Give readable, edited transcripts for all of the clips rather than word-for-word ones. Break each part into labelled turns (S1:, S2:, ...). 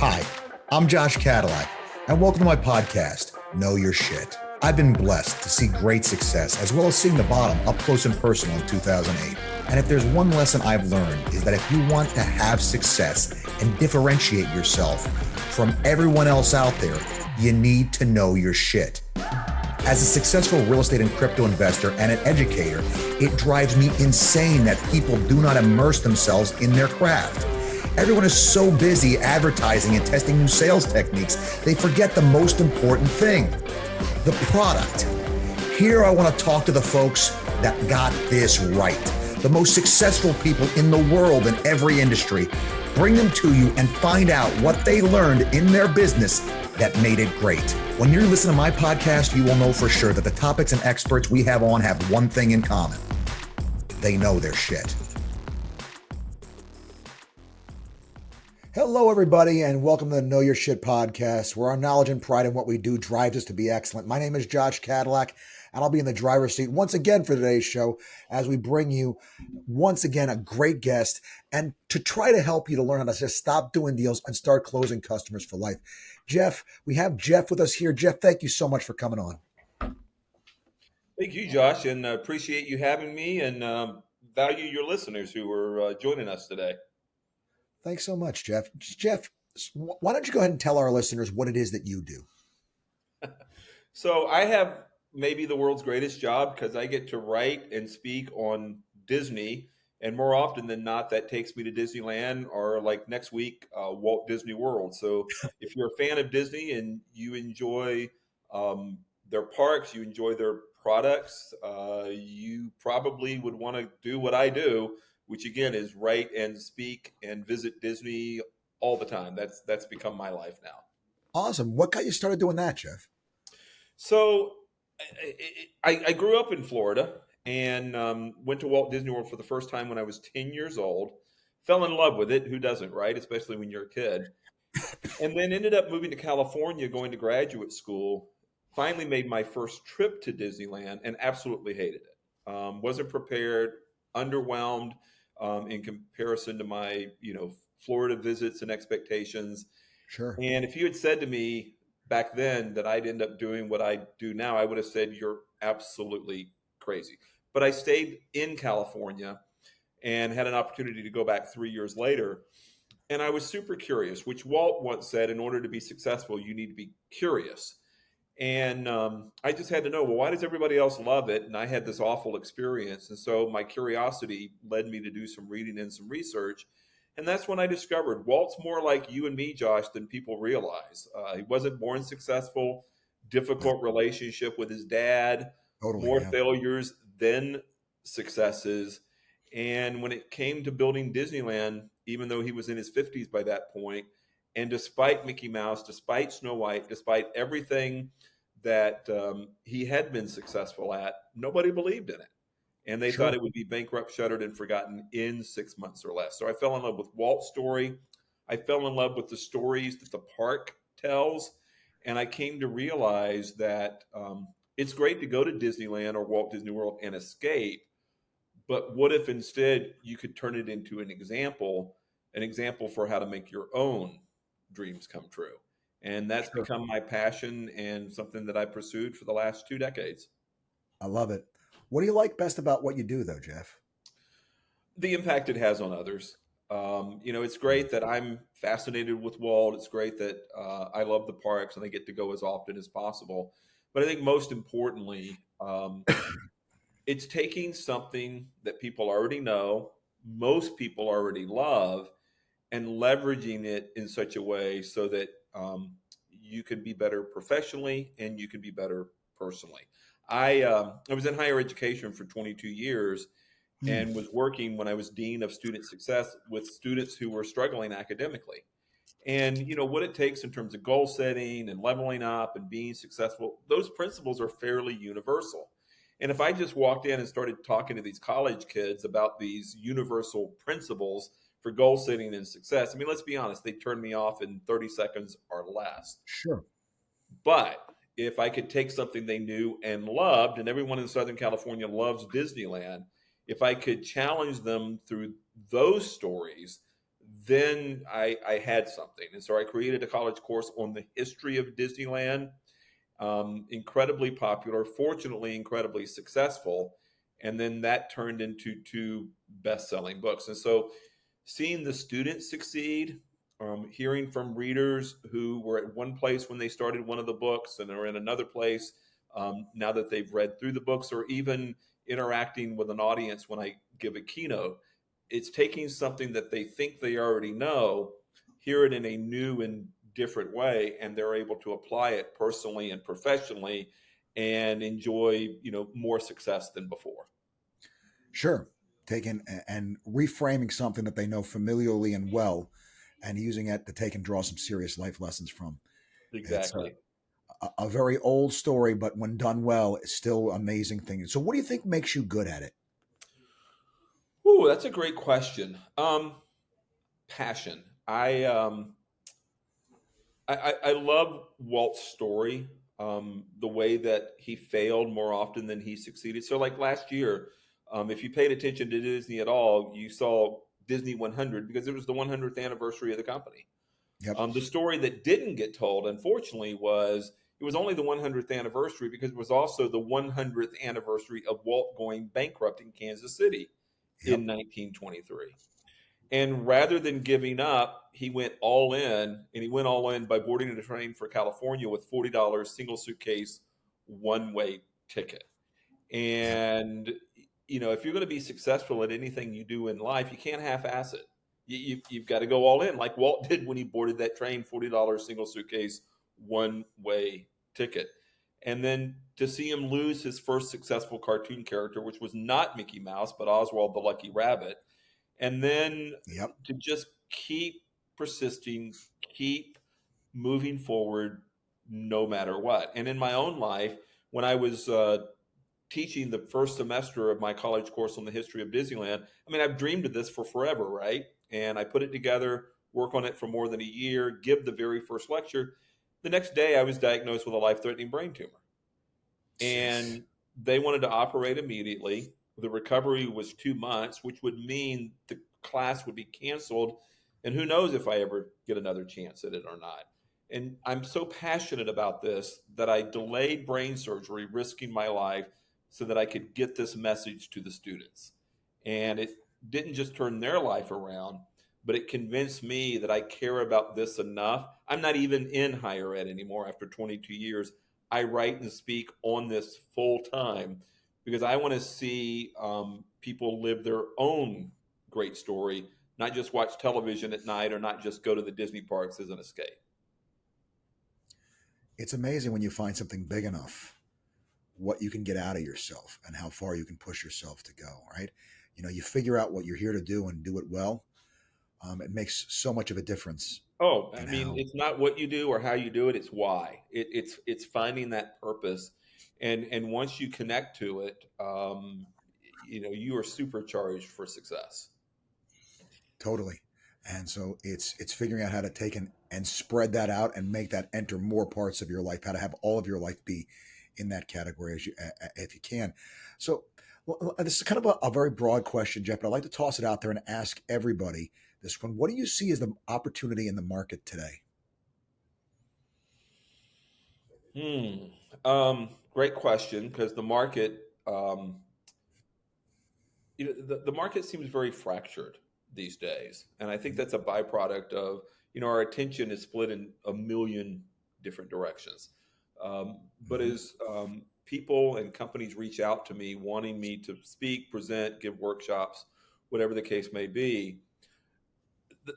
S1: Hi, I'm Josh Cadillac, and welcome to my podcast, Know Your Shit. I've been blessed to see great success, as well as seeing the bottom up close and personal in 2008. And if there's one lesson I've learned, is that if you want to have success and differentiate yourself from everyone else out there, you need to know your shit. As a successful real estate and crypto investor and an educator, it drives me insane that people do not immerse themselves in their craft. Everyone is so busy advertising and testing new sales techniques, they forget the most important thing, the product. Here I want to talk to the folks that got this right, the most successful people in the world in every industry. Bring them to you and find out what they learned in their business that made it great. When you listen to my podcast, you will know for sure that the topics and experts we have on have one thing in common. They know their shit. Hello, everybody, and welcome to the Know Your Shit podcast, where our knowledge and pride in what we do drives us to be excellent. My name is Josh Cadillac, and I'll be in the driver's seat once again for today's show as we bring you, once again, a great guest and to try to help you to learn how to just stop doing deals and start closing customers for life. Jeff, we have Jeff with us here. Jeff, thank you so much for coming on.
S2: Thank you, Josh, and appreciate you having me and value your listeners who are joining us today.
S1: Thanks so much, Jeff. Jeff, why don't you go ahead and tell our listeners what it is that you do?
S2: So I have maybe the world's greatest job because I get to write and speak on Disney. And more often than not, that takes me to Disneyland or like next week, Walt Disney World. So if you're a fan of Disney and you enjoy their parks, you enjoy their products, you probably would want to do what I do, which again is write and speak and visit Disney all the time. That's become my life now.
S1: Awesome. What got you started doing that, Jeff?
S2: So I grew up in Florida and went to Walt Disney World for the first time when I was 10 years old. Fell in love with it. Who doesn't, right? Especially when you're a kid. And then ended up moving to California, going to graduate school. Finally made my first trip to Disneyland and absolutely hated it. Wasn't prepared, underwhelmed in comparison to my, Florida visits and expectations.
S1: Sure.
S2: And if you had said to me back then that I'd end up doing what I do now, I would have said, you're absolutely crazy. But I stayed in California and had an opportunity to go back 3 years later. And I was super curious, which Walt once said, in order to be successful, you need to be curious. And I just had to know, well, why does everybody else love it? And I had this awful experience. And so my curiosity led me to do some reading and some research. And that's when I discovered Walt's more like you and me, Josh, than people realize. He wasn't born successful, difficult relationship with his dad, more failures than successes. And when it came to building Disneyland, even though he was in his 50s by that point, and despite Mickey Mouse, despite Snow White, despite everything that he had been successful at, nobody believed in it. And they thought it would be bankrupt, shuttered, and forgotten in 6 months or less. So I fell in love with Walt's story. I fell in love with the stories that the park tells. And I came to realize that it's great to go to Disneyland or Walt Disney World and escape. But what if instead you could turn it into an example for how to make your own dreams come true? And that's become my passion and something that I pursued for the last 2 decades.
S1: I love it. What do you like best about what you do, though, Jeff?
S2: The impact it has on others. It's great that I'm fascinated with Walt. It's great that I love the parks and I get to go as often as possible. But I think most importantly, it's taking something that people already know, most people already love, and leveraging it in such a way so that you can be better professionally and you can be better personally. I was in higher education for 22 years and was working when I was dean of student success with students who were struggling academically. And what it takes in terms of goal setting and leveling up and being successful, those principles are fairly universal. And if I just walked in and started talking to these college kids about these universal principles for goal setting and success, I mean, let's be honest, they turned me off in 30 seconds or less.
S1: Sure.
S2: But if I could take something they knew and loved, and everyone in Southern California loves Disneyland, if I could challenge them through those stories, then I had something. And so I created a college course on the history of Disneyland. Incredibly popular, fortunately, incredibly successful. And then that turned into two best-selling books. And so seeing the students succeed, hearing from readers who were at one place when they started one of the books and are in another place now that they've read through the books, or even interacting with an audience when I give a keynote, it's taking something that they think they already know, hear it in a new and different way, and they're able to apply it personally and professionally and enjoy, more success than before.
S1: Sure. Taking and reframing something that they know familiarly and well, and using it to take and draw some serious life lessons from. It's
S2: Exactly.
S1: a very old story, but when done well, it's still amazing thing. So, what do you think makes you good at it?
S2: Ooh, that's a great question. Passion. I love Walt's story, the way that he failed more often than he succeeded. So, like last year, if you paid attention to Disney at all, you saw Disney 100 because it was the 100th anniversary of the company.
S1: Yep.
S2: The story that didn't get told, unfortunately, was it was only the 100th anniversary because it was also the 100th anniversary of Walt going bankrupt in Kansas City
S1: Yep.
S2: in 1923. And rather than giving up, he went all in, and he went all in by boarding a train for California with $40 single suitcase, one way ticket.
S1: Yep.
S2: And, if you're going to be successful at anything you do in life, you can't half ass it. You've got to go all in, like Walt did when he boarded that train, $40 single suitcase, one way ticket. And then to see him lose his first successful cartoon character, which was not Mickey Mouse, but Oswald the Lucky Rabbit, and then
S1: Yep.
S2: to just keep persisting, keep moving forward no matter what. And in my own life, when I was teaching the first semester of my college course on the history of Disneyland, I mean, I've dreamed of this for forever, right? And I put it together, work on it for more than a year, give the very first lecture. The next day, I was diagnosed with a life-threatening brain tumor,
S1: Jeez.
S2: and they wanted to operate immediately. The recovery was 2 months, which would mean the class would be canceled. And who knows if I ever get another chance at it or not. And I'm so passionate about this that I delayed brain surgery, risking my life so that I could get this message to the students. And it didn't just turn their life around, but it convinced me that I care about this enough. I'm not even in higher ed anymore after 22 years. I write and speak on this full time because I want to see people live their own great story, not just watch television at night or not just go to the Disney parks as an escape.
S1: It's amazing when you find something big enough, what you can get out of yourself and how far you can push yourself to go, right? You figure out what you're here to do and do it well. It makes so much of a difference
S2: Oh, I
S1: in
S2: mean,
S1: how
S2: it's not what you do or how you do it; it's why. It's finding that purpose, and once you connect to it, you are supercharged for success.
S1: totally. And so it's figuring out how to take and spread that out and make that enter more parts of your life, how to have all of your life be in that category as you if you can. So well, this is kind of a very broad question, Jeff, but I'd like to toss it out there and ask everybody this one. What do you see as the opportunity in the market today?
S2: Hmm. Great question, because the market, the market seems very fractured these days, and I think that's a byproduct of our attention is split in a million different directions. But
S1: Mhm.
S2: as people and companies reach out to me wanting me to speak, present, give workshops, whatever the case may be,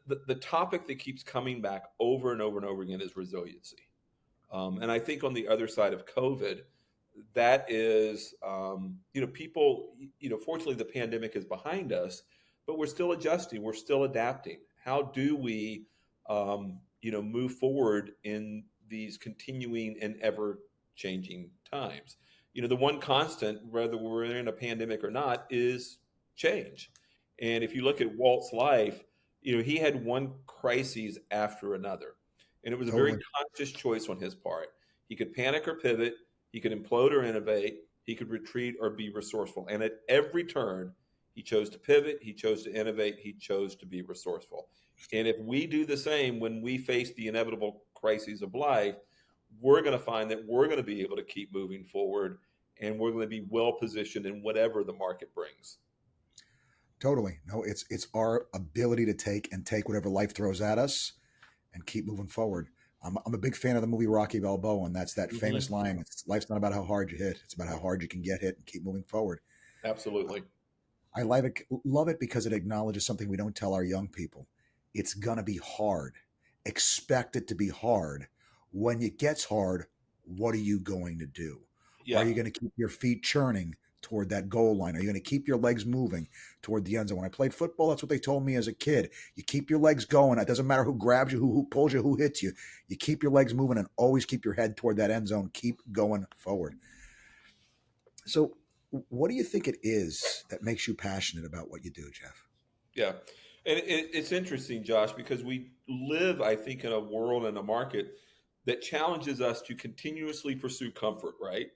S2: the topic that keeps coming back over and over and over again is resiliency. And I think on the other side of COVID, that is, people, fortunately the pandemic is behind us, but we're still adjusting, we're still adapting. How do we, move forward in these continuing and ever changing times? The one constant, whether we're in a pandemic or not, is change. And if you look at Walt's life, he had one crisis after another. And it was a very
S1: Totally.
S2: conscious choice on his part. He could panic or pivot, he could implode or innovate, he could retreat or be resourceful. And at every turn, he chose to pivot, he chose to innovate, he chose to be resourceful. And if we do the same when we face the inevitable crises of life, we're going to find that we're going to be able to keep moving forward, and we're going to be well positioned in whatever the market brings.
S1: Totally. No, it's our ability to take whatever life throws at us and keep moving forward. I'm a big fan of the movie Rocky Balboa, and that's that famous
S2: Mm-hmm.
S1: line: "Life's not about how hard you hit; it's about how hard you can get hit and keep moving forward."
S2: Absolutely.
S1: I love it because it acknowledges something we don't tell our young people. It's gonna be hard. Expect it to be hard. When it gets hard, what are you going to do? Are
S2: Yeah.
S1: you going to keep your feet churning toward that goal line? Are you going to keep your legs moving toward the end zone? When I played football, that's what they told me as a kid. You keep your legs going. It doesn't matter who grabs you, who pulls you, who hits you. You keep your legs moving and always keep your head toward that end zone. Keep going forward. So, what do you think it is that makes you passionate about what you do, Jeff?
S2: Yeah. And it's interesting, Josh, because we live, I think, in a world and a market that challenges us to continuously pursue comfort, right?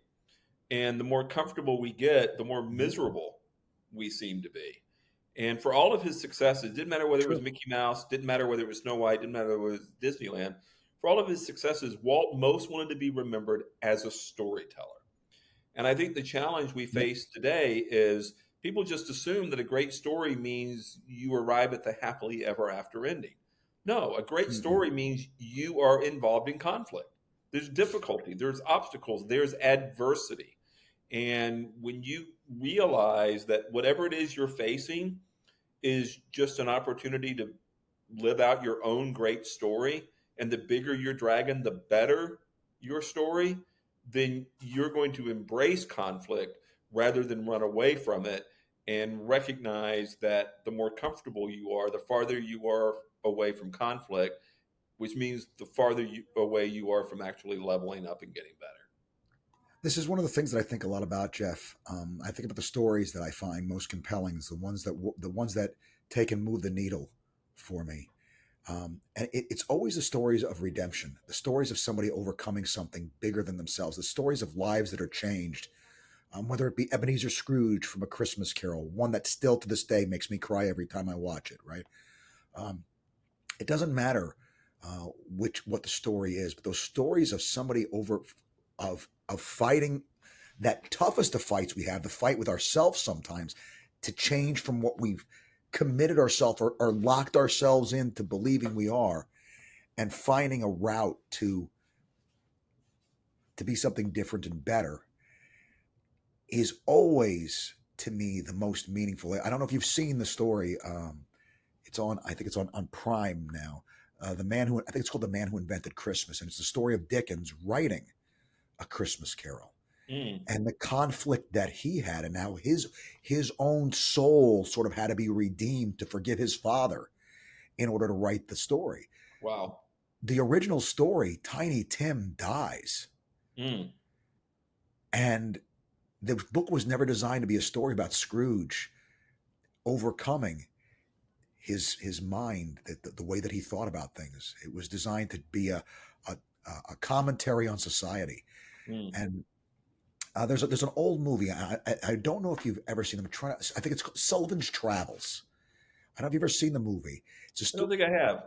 S2: And the more comfortable we get, the more
S1: Mhm.
S2: miserable we seem to be. And for all of his successes, didn't matter whether it was
S1: True.
S2: Mickey Mouse, didn't matter whether it was Snow White, didn't matter whether it was Disneyland. For all of his successes, Walt most wanted to be remembered as a storyteller. And I think the challenge we
S1: Yep.
S2: face today is people just assume that a great story means you arrive at the happily ever after ending. No, a great
S1: Mm-mm.
S2: story means you are involved in conflict. There's difficulty, there's obstacles, there's adversity. And when you realize that whatever it is you're facing is just an opportunity to live out your own great story, and the bigger your dragon, the better your story, then you're going to embrace conflict rather than run away from it, and recognize that the more comfortable you are, the farther you are away from conflict, which means the farther away you are from actually leveling up and getting better.
S1: This is one of the things that I think a lot about, Jeff. I think about the stories that I find most compelling, is the ones that take and move the needle for me. And it's always the stories of redemption, the stories of somebody overcoming something bigger than themselves, the stories of lives that are changed. Whether it be Ebenezer Scrooge from A Christmas Carol, one that still to this day makes me cry every time I watch it. Right? Um, it doesn't matter what the story is, but those stories of somebody of fighting that toughest of fights we have, the fight with ourselves sometimes, to change from what we've committed ourselves or locked ourselves into believing we are, and finding a route to be something different and better, is always to me the most meaningful. I don't know if you've seen the story. It's on, I think it's on Prime now. The man who, I think it's called The Man Who Invented Christmas, and it's the story of Dickens writing A Christmas Carol
S2: Mm,
S1: and the conflict that he had, and how his own soul sort of had to be redeemed to forgive his father in order to write the story.
S2: wow.
S1: The original story, Tiny Tim dies,
S2: Mm,
S1: and the book was never designed to be a story about Scrooge overcoming his mind, the way that he thought about things. It was designed to be a, a commentary on society.
S2: mm.
S1: And there's an old movie. I don't know if you've ever seen them. I think it's called Sullivan's Travels. I don't know if you've ever seen the movie. It's a
S2: I don't think I have.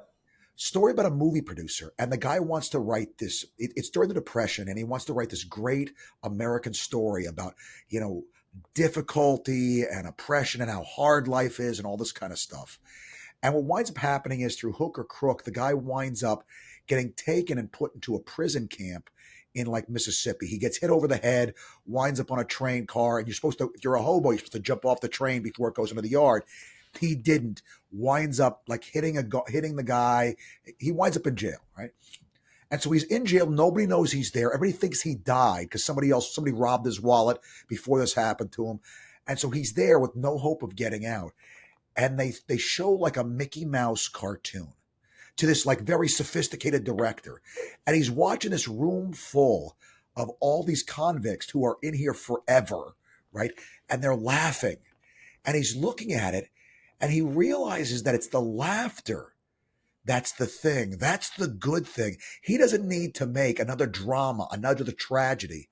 S1: story about a movie producer, and the guy wants to write this. It's during the Depression, and he wants to write this great American story about, difficulty and oppression and how hard life is and all this kind of stuff. And what winds up happening is, through hook or crook, the guy winds up getting taken and put into a prison camp in like Mississippi. He gets hit over the head, winds up on a train car, and if you're a hobo, you're supposed to jump off the train before it goes into the yard. He didn't. Winds up like hitting the guy. He winds up in jail, right? And so he's in jail. Nobody knows he's there. Everybody thinks he died because somebody robbed his wallet before this happened to him. And so he's there with no hope of getting out. And they show like a Mickey Mouse cartoon to this like very sophisticated director. And he's watching this room full of all these convicts who are in here forever, right? And they're laughing. And he's looking at it, and he realizes that it's the laughter that's the thing. That's the good thing. He doesn't need to make another drama, another tragedy.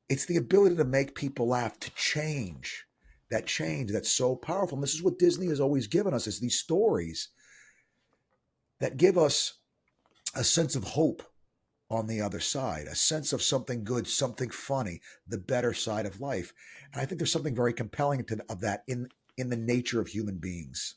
S1: It's the ability to make people laugh, to change that change that's so powerful. And this is what Disney has always given us, is these stories that give us a sense of hope on the other side, a sense of something good, something funny, the better side of life. And I think there's something very compelling of that in the nature of human beings.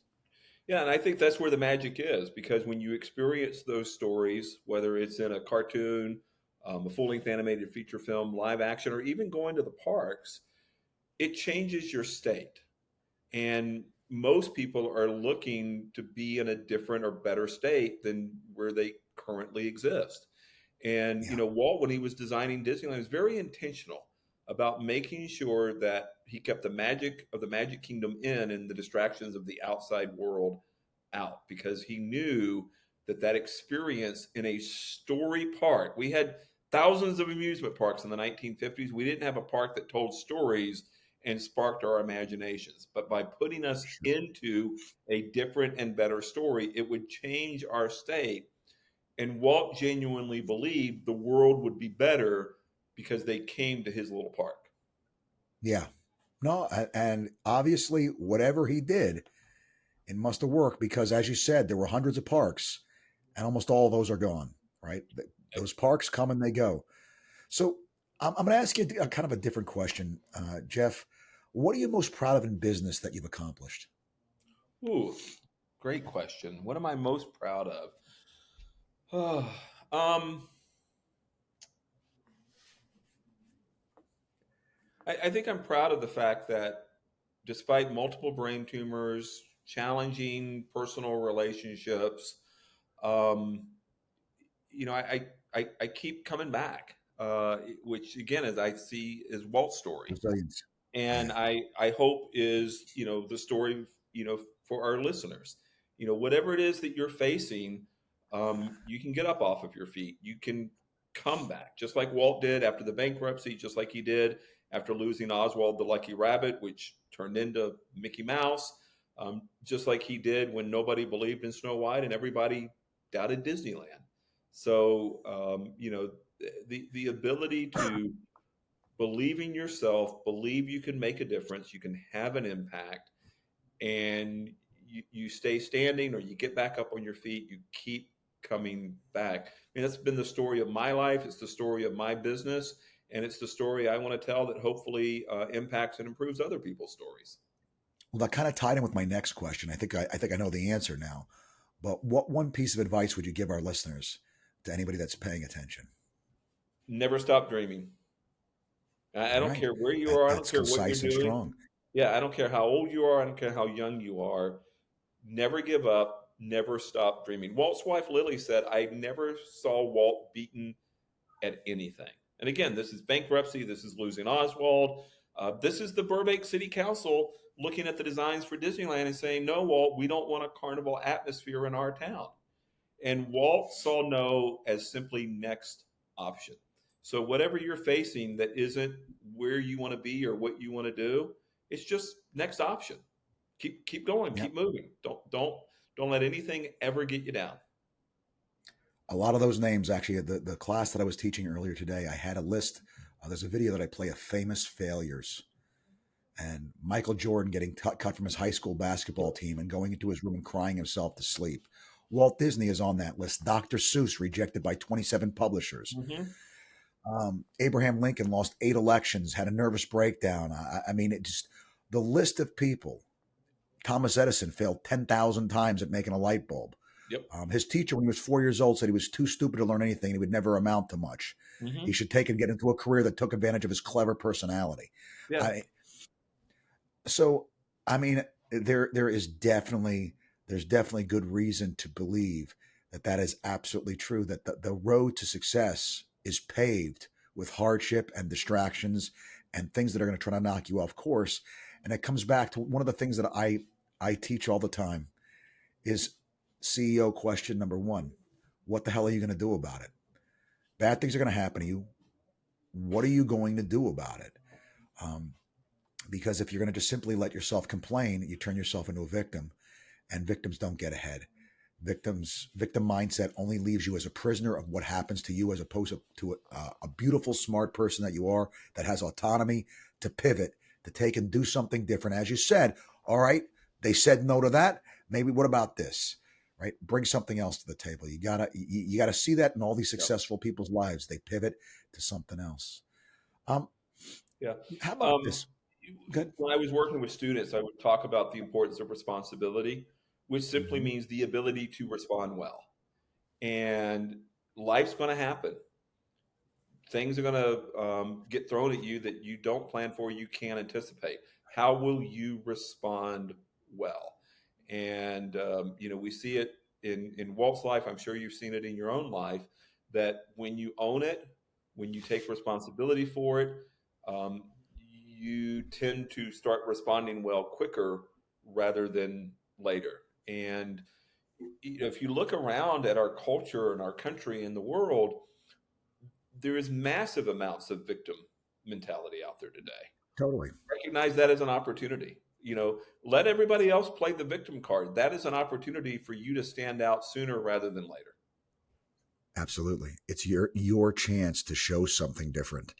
S2: Yeah, and I think that's where the magic is, because when you experience those stories, whether it's in a cartoon, a full-length animated feature film, live action, or even going to the parks, it changes your state. And most people are looking to be in a different or better state than where they currently exist. And
S1: Yeah.
S2: Walt, when he was designing Disneyland, was very intentional about making sure that he kept the magic of the Magic Kingdom in and the distractions of the outside world out, because he knew that experience in a story park. We had thousands of amusement parks in the 1950s. We didn't have a park that told stories and sparked our imaginations. But by putting us
S1: Sure.
S2: into a different and better story, it would change our state. And Walt genuinely believed the world would be better because they came to his little park.
S1: Yeah. No, and obviously, whatever he did, it must have worked, because, as you said, there were hundreds of parks, and almost all of those are gone, right? Those parks come and they go. So I'm going to ask you a kind of a different question, Jeff. What are you most proud of in business that you've accomplished?
S2: Ooh, great question. What am I most proud of? um, I think I'm proud of the fact that despite multiple brain tumors, challenging personal relationships, um, I keep coming back, which again, as I see, is Walt's story.
S1: Resilience.
S2: And
S1: Yeah.
S2: I hope is the story for our listeners. Whatever it is that you're facing, you can get up off of your feet. You can come back, just like Walt did after the bankruptcy, just like he did after losing Oswald the Lucky Rabbit, which turned into Mickey Mouse, just like he did when nobody believed in Snow White and everybody doubted Disneyland. So the ability to believe in yourself, believe you can make a difference, you can have an impact, and you stay standing or you get back up on your feet, you keep coming back. I mean, that's been the story of my life. It's the story of my business. And it's the story I want to tell that hopefully impacts and improves other people's stories.
S1: Well, that kind of tied in with my next question. I think I know the answer now. But what one piece of advice would you give our listeners, to anybody that's paying attention?
S2: Never stop dreaming. I
S1: All
S2: don't
S1: right.
S2: care where you are. I don't
S1: That's
S2: care what you're
S1: concise and
S2: doing.
S1: strong.
S2: Yeah, I don't care how old you are. I don't care how young you are. Never give up. Never stop dreaming. Walt's wife, Lily, said, I never saw Walt beaten at anything. And again, this is bankruptcy. This is losing Oswald. This is the Burbank City Council looking at the designs for Disneyland and saying, no, Walt, we don't want a carnival atmosphere in our town. And Walt saw no as simply next option. So whatever you're facing that isn't where you want to be or what you want to do, it's just next option. Keep going,
S1: Yep.
S2: keep moving. Don't let anything ever get you down.
S1: A lot of those names, actually, the class that I was teaching earlier today, I had a list. There's a video that I play of famous failures, and Michael Jordan getting cut from his high school basketball team and going into his room and crying himself to sleep. Walt Disney is on that list. Dr. Seuss rejected by 27 publishers.
S2: Mm-hmm.
S1: Abraham Lincoln lost 8 elections, had a nervous breakdown. I mean, it just, the list of people. Thomas Edison failed 10,000 times at making a light bulb.
S2: Yep.
S1: His teacher, when he was 4 years old, said he was too stupid to learn anything. He would never amount to much.
S2: Mm-hmm.
S1: He should take and get into a career that took advantage of his clever personality.
S2: Yeah.
S1: I mean, there's definitely good reason to believe that is absolutely true. That the road to success is paved with hardship and distractions and things that are going to try to knock you off course. And it comes back to one of the things that I teach all the time is CEO question number 1. What the hell are you going to do about it? Bad things are going to happen to you. What are you going to do about it? Because if you're going to just simply let yourself complain, you turn yourself into a victim, and victims don't get ahead. Victim mindset only leaves you as a prisoner of what happens to you, as opposed to a beautiful, smart person that you are, that has autonomy to pivot, to take and do something different. As you said, all right, they said no to that. Maybe what about this? Right? Bring something else to the table. You gotta see that in all these successful people's lives. They pivot to something else. Um,
S2: Yeah.
S1: how about
S2: Um,
S1: this? Good.
S2: when I was working with students, I would talk about the importance of responsibility, which simply
S1: Mm-hmm.
S2: means the ability to respond well. And life's going to happen. Things are going to get thrown at you that you don't plan for, you can't anticipate. How will you respond well? And we see it in Walt's life. I'm sure you've seen it in your own life. That when you own it, when you take responsibility for it, um, you tend to start responding well quicker rather than later. And if you look around at our culture and our country and the world, there is massive amounts of victim mentality out there today.
S1: Totally.
S2: Recognize that as an opportunity. Let everybody else play the victim card. That is an opportunity for you to stand out sooner rather than later.
S1: Absolutely. It's your chance to show something different.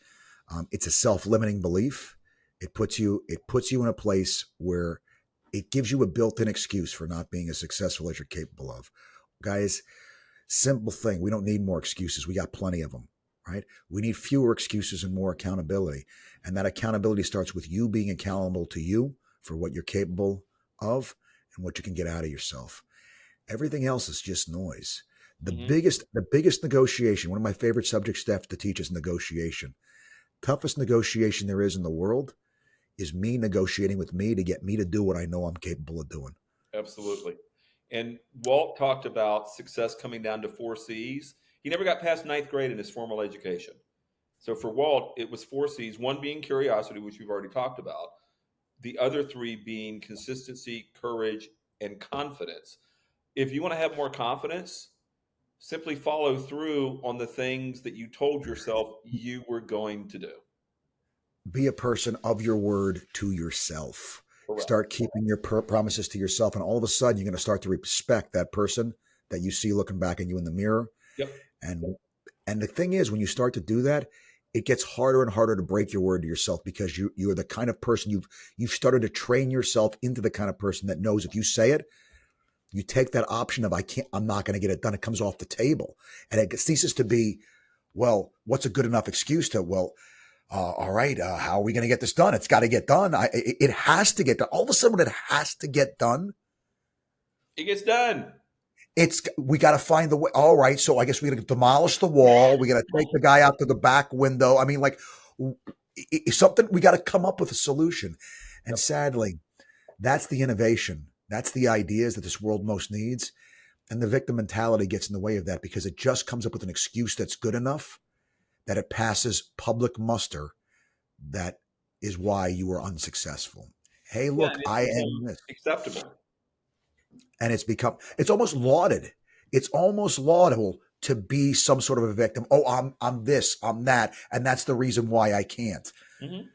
S1: It's a self-limiting belief. It puts you in a place where it gives you a built-in excuse for not being as successful as you're capable of. Guys, simple thing. We don't need more excuses. We got plenty of them, right? We need fewer excuses and more accountability. And that accountability starts with you being accountable to you for what you're capable of and what you can get out of yourself. Everything else is just noise. The biggest negotiation, one of my favorite subjects, Steph, to teach is negotiation. Toughest negotiation there is in the world is me negotiating with me to get me to do what I know I'm capable of doing.
S2: Absolutely. And Walt talked about success coming down to 4 C's. He never got past ninth grade in his formal education. So for Walt, it was 4 C's, one being curiosity, which we've already talked about, the other three being consistency, courage, and confidence. If you want to have more confidence, simply follow through on the things that you told yourself you were going to do.
S1: Be a person of your word to yourself.
S2: Correct.
S1: Start keeping your promises to yourself, and all of a sudden you're going to start to respect that person that you see looking back at you in the mirror.
S2: Yep.
S1: And the thing is, when you start to do that, it gets harder and harder to break your word to yourself, because you're the kind of person you've started to train yourself into the kind of person that knows if you say it, you take that option of I'm not going to get it done. It comes off the table, and it ceases to be, well, what's a good enough excuse to, well, all right, how are we going to get this done? It's got to get done. It has to get done. All of a sudden, when it has to get done,
S2: it gets done.
S1: We got to find the way. All right, so I guess we got to demolish the wall. We got to take the guy out to the back window. I mean, like, it's something, we got to come up with a solution. And sadly, that's the innovation. That's the ideas that this world most needs. And the victim mentality gets in the way of that, because it just comes up with an excuse that's good enough that it passes public muster. That is why you were unsuccessful. Hey, look, I am this.
S2: Acceptable.
S1: And it's almost lauded. It's almost laudable to be some sort of a victim. Oh, I'm this, I'm that. And that's the reason why I can't.
S2: Mm-hmm.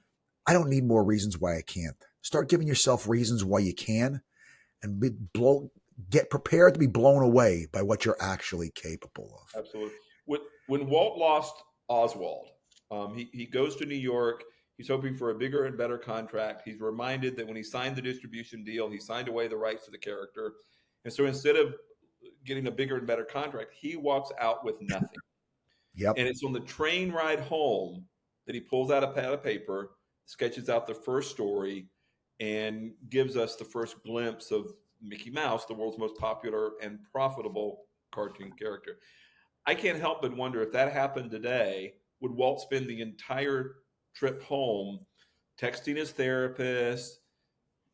S1: I don't need more reasons why I can't. Start giving yourself reasons why you can, and get prepared to be blown away by what you're actually capable of.
S2: Absolutely. When Walt lost Oswald, he goes to New York. He's hoping for a bigger and better contract. He's reminded that when he signed the distribution deal, he signed away the rights to the character. And so instead of getting a bigger and better contract, he walks out with nothing.
S1: Yep.
S2: And it's on the train ride home that he pulls out a pad of paper, sketches out the first story, and gives us the first glimpse of Mickey Mouse, the world's most popular and profitable cartoon character. I can't help but wonder, if that happened today, would Walt spend the entire trip home texting his therapist,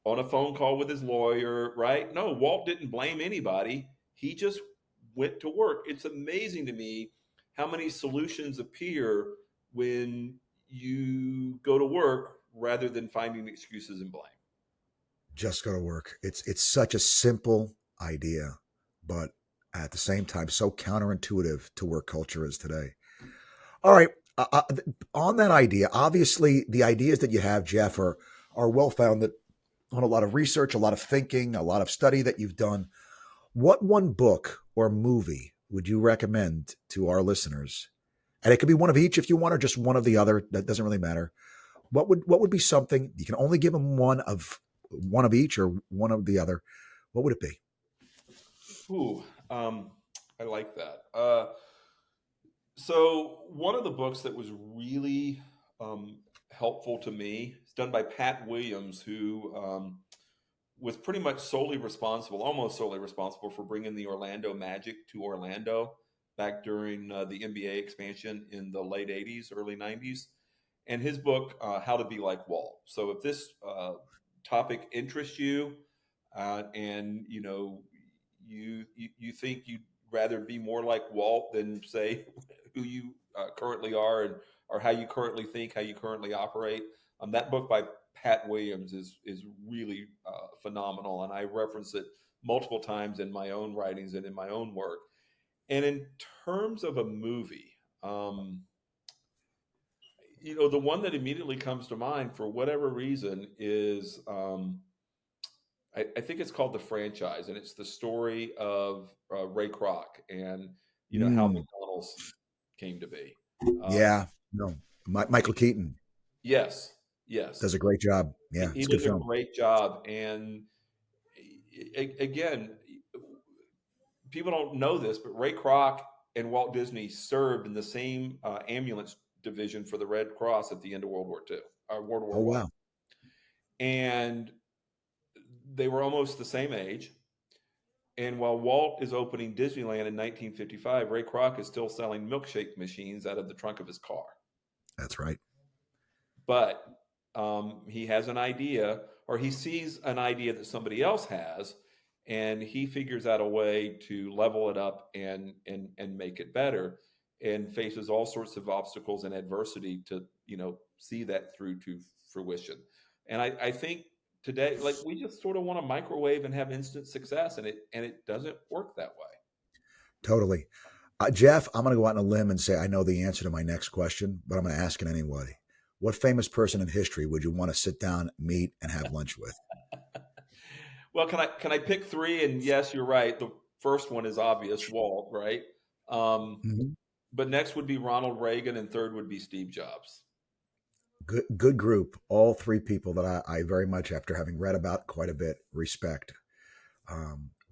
S2: on a phone call with his lawyer, right? No, Walt didn't blame anybody. He just went to work. It's amazing to me how many solutions appear when you go to work rather than finding excuses and blame.
S1: Just go to work. It's such a simple idea, but at the same time, so counterintuitive to where culture is today. All right. On that idea, obviously the ideas that you have, Jeff, are well-founded on a lot of research, a lot of thinking, a lot of study that you've done. What one book or movie would you recommend to our listeners? And it could be one of each if you want, or just one of the other. That doesn't really matter. What would be something you can only give him one of each or one of the other? What would it be?
S2: Ooh, I like that. So one of the books that was really helpful to me is done by Pat Williams, who was pretty much solely responsible, almost solely responsible, for bringing the Orlando Magic to Orlando back during the NBA expansion in the late '80s, early '90s. And his book, How to Be Like Walt. So if this topic interests you, and you think you'd rather be more like Walt than say who you currently are, and or how you currently think, how you currently operate. That book by Pat Williams is really phenomenal, and I reference it multiple times in my own writings and in my own work. And in terms of a movie, the one that immediately comes to mind for whatever reason is I think it's called The Franchise, and it's the story of Ray Kroc and how
S1: Mm,
S2: McDonald's came to be. Um,
S1: yeah, no, Michael Keaton
S2: yes, yes,
S1: does a great job.
S2: he,
S1: Yeah,
S2: he
S1: it's a good
S2: does a
S1: film.
S2: great job, and again, people don't know this, but Ray Kroc and Walt Disney served in the same ambulance division for the Red Cross at the end of World War II, World War
S1: Oh
S2: One,
S1: wow,
S2: and they were almost the same age. And while Walt is opening Disneyland in 1955, Ray Kroc is still selling milkshake machines out of the trunk of his car.
S1: that's right.
S2: But he has an idea, or he sees an idea that somebody else has, and he figures out a way to level it up and make it better, and faces all sorts of obstacles and adversity to see that through to fruition. And I think today, like, we just sort of want to microwave and have instant success, and it doesn't work that way.
S1: Totally. Jeff, I'm going to go out on a limb and say I know the answer to my next question, but I'm going to ask it anyway. What famous person in history would you want to sit down, meet, and have lunch with?
S2: Well, can I pick three? And yes, you're right. The first one is obvious, Walt, right? Um,
S1: Mhm.
S2: but next would be Ronald Reagan, and third would be Steve Jobs.
S1: Good group. All three people that I very much, after having read about quite a bit, respect.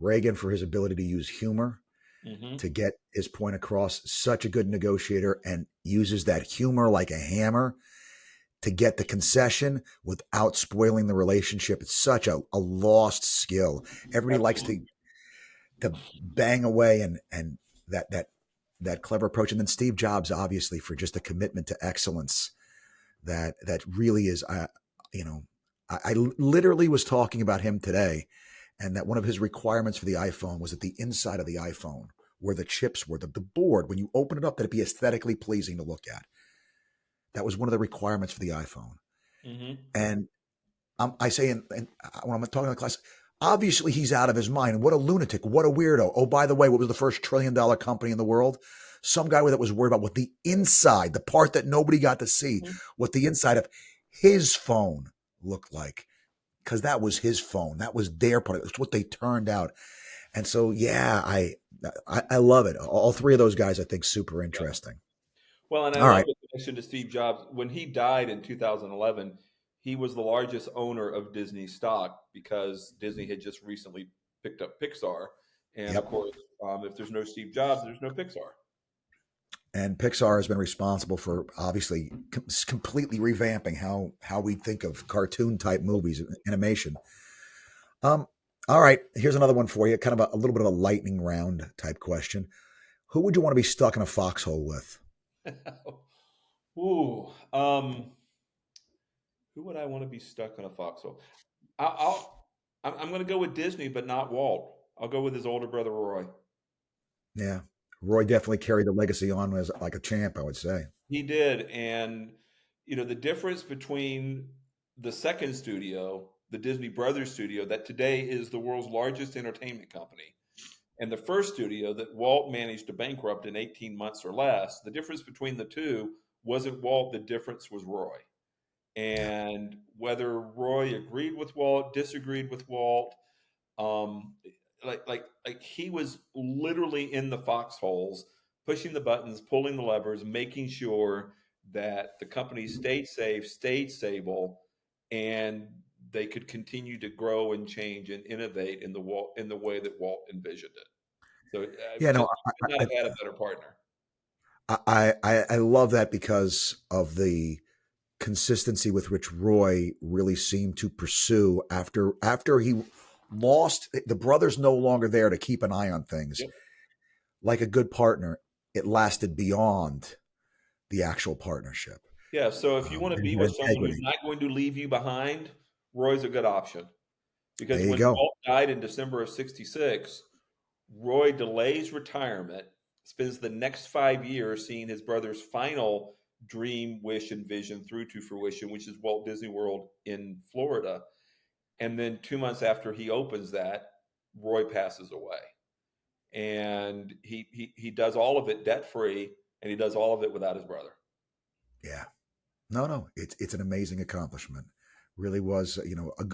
S1: Reagan for his ability to use humor
S2: Hmm.
S1: to get his point across, such a good negotiator, and uses that humor like a hammer to get the concession without spoiling the relationship. It's such a lost skill. Everybody likes
S2: Absolutely.
S1: to bang away and that clever approach. And then Steve Jobs, obviously, for just a commitment to excellence that really is, you know, I literally was talking about him today, and that one of his requirements for the iPhone was that the inside of the iPhone, where the chips were, the board, when you open it up, that it be aesthetically pleasing to look at. That was one of the requirements for the iPhone.
S2: Hmm.
S1: And I say, and when I'm talking to the class, obviously he's out of his mind. What a lunatic. What a weirdo. Oh, by the way, what was the first $1 trillion company in the world? Some guy that was worried about what the inside, the part that nobody got to see, what the inside of his phone looked like. Because that was his phone. That was their part. It's what they turned out. And so, yeah, I love it. All three of those guys, I think, super
S2: Yeah.
S1: interesting.
S2: Well, and I
S1: All
S2: love
S1: right.
S2: the connection to Steve Jobs. When he died in 2011, he was the largest owner of Disney stock because Disney had just recently picked up Pixar. And of
S1: Yep.
S2: course, if there's no Steve Jobs, there's no Pixar.
S1: And Pixar has been responsible for obviously completely revamping how we think of cartoon type movies, animation. Um, all right, here's another one for you, kind of a little bit of a lightning round type question. Who would you want to be stuck in a foxhole with?
S2: Ooh, who would I want to be stuck in a foxhole? I'm going to go with Disney, but not Walt. I'll go with his older brother Roy.
S1: Yeah, Roy definitely carried the legacy on as like a champ, I would say.
S2: He did, and the difference between the second studio, the Disney Brothers studio, that today is the world's largest entertainment company, and the first studio that Walt managed to bankrupt in 18 months or less. The difference between the two wasn't Walt. The difference was Roy.
S1: Yeah,
S2: And whether Roy agreed with Walt, disagreed with Walt, um, like he was literally in the foxholes, pushing the buttons, pulling the levers, making sure that the company stayed safe, stayed stable, and they could continue to grow and change and innovate in the way that Walt envisioned it. So
S1: Yeah, no,
S2: just could not have had a better partner.
S1: I love that because of the consistency with which Roy really seemed to pursue after he lost the brother's no longer there to keep an eye on things.
S2: Yep.
S1: Like a good partner, it lasted beyond the actual partnership.
S2: Yeah. So if you want to
S1: And
S2: be
S1: had
S2: with someone who's
S1: integrity.
S2: not going to leave you behind, Roy's a good option.
S1: There
S2: Because
S1: you
S2: when
S1: go.
S2: Walt died in December of '66, Roy delays retirement, spends the next 5 years seeing his brother's final dream, wish, and vision through to fruition, which is Walt Disney World in Florida. And then 2 months after he opens that, Roy passes away. And he does all of it debt free, and he does all of it without his brother.
S1: Yeah. No, it's an amazing accomplishment. Really was,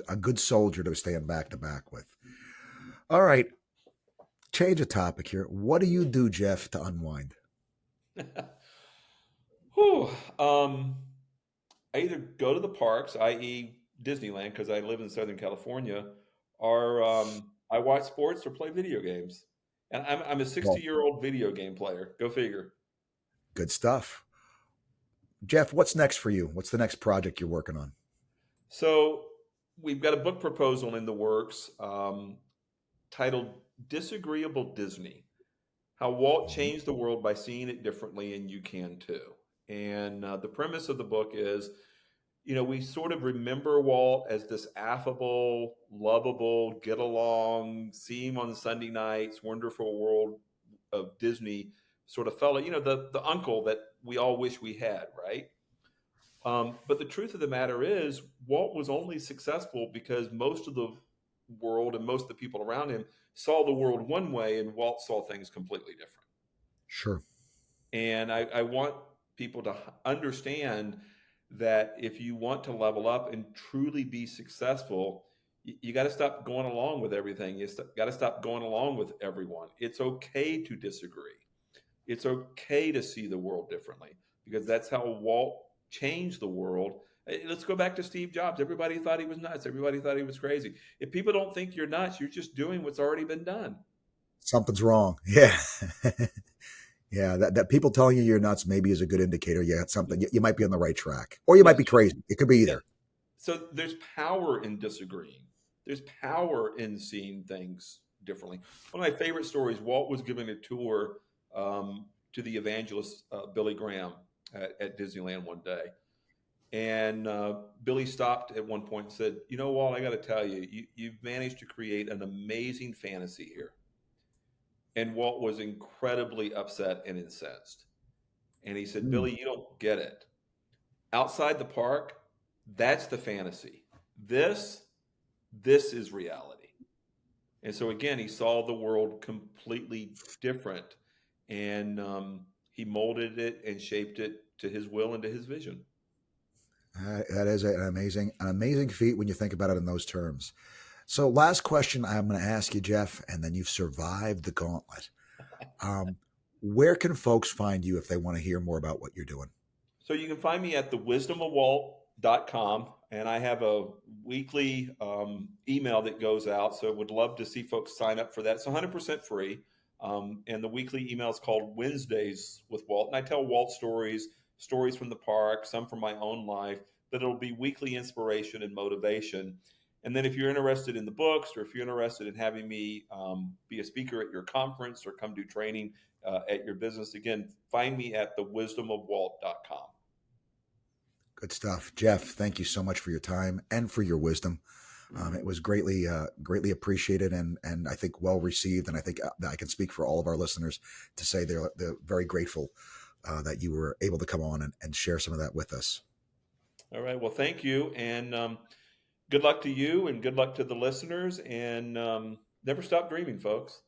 S1: a good soldier to stand back to back with. All right, change of topic here. What do you do, Jeff, to unwind?
S2: Whew. I either go to the parks, i.e., Disneyland, because I live in Southern California, or I watch sports or play video games. And I'm a
S1: Well,
S2: 60-year-old video game player. Go figure.
S1: good stuff. Jeff, what's next for you? What's the next project you're working on?
S2: So we've got a book proposal in the works titled Disagreeable Disney: How Walt
S1: Mhm.
S2: Changed the World by Seeing It Differently, and You Can Too. And the premise of the book is, we sort of remember Walt as this affable, lovable, get along, see him on Sunday nights, wonderful world of Disney sort of fellow, the uncle that we all wish we had, right? But the truth of the matter is, Walt was only successful because most of the world and most of the people around him saw the world one way, and Walt saw things completely different.
S1: Sure.
S2: And I want people to understand that if you want to level up and truly be successful, you got to stop going along with everything. You got to stop going along with everyone. It's okay to disagree. It's okay to see the world differently, because that's how Walt changed the world. Let's go back to Steve Jobs. Everybody thought he was nuts. Everybody thought he was crazy. If people don't think you're nuts, you're just doing what's already been done.
S1: Something's wrong. Yeah. Yeah, that people telling you you're nuts maybe is a good indicator. You got something. You might be on the right track, or you
S2: Yeah.
S1: might be crazy. It could be
S2: Yeah.
S1: either.
S2: So there's power in disagreeing. There's power in seeing things differently. One of my favorite stories: Walt was giving a tour to the evangelist Billy Graham at Disneyland one day, and Billy stopped at one point and said, Walt, I got to tell you, you've managed to create an amazing fantasy here." And Walt was incredibly upset and incensed. And he said,
S1: Mm.
S2: "Billy, you don't get it. Outside the park, that's the fantasy. This this is reality." And so again, he saw the world completely different, and he molded it and shaped it to his will and to his vision.
S1: That is an amazing feat when you think about it in those terms. So, last question I'm going to ask you, Jeff, and then you've survived the gauntlet. Um, where can folks find you if they want to hear more about what you're doing?
S2: So you can find me at thewisdomofwalt.com, and I have a weekly email that goes out. So would love to see folks sign up for that. It's 100% free. And the weekly email is called Wednesdays with Walt. And I tell Walt stories, stories from the park, some from my own life, but it'll be weekly inspiration and motivation. And then if you're interested in the books, or if you're interested in having me be a speaker at your conference or come do training at your business, again, find me at thewisdomofwalt.com.
S1: Good stuff, Jeff. Thank you so much for your time and for your wisdom. It was greatly appreciated, and I think well received. And I think I can speak for all of our listeners to say they're very grateful that you were able to come on and share some of that with us.
S2: All right. Well, thank you. And good luck to you, and good luck to the listeners. And never stop dreaming, folks.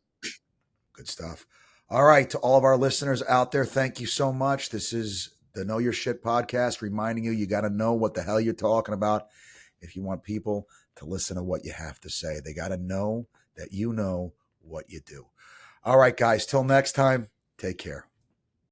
S1: Good stuff. All right, to all of our listeners out there, thank you so much. This is the Know Your Shit podcast, reminding you got to know what the hell you're talking about if you want people to listen to what you have to say. They got to know that you know what you do. All right, guys, till next time, take care.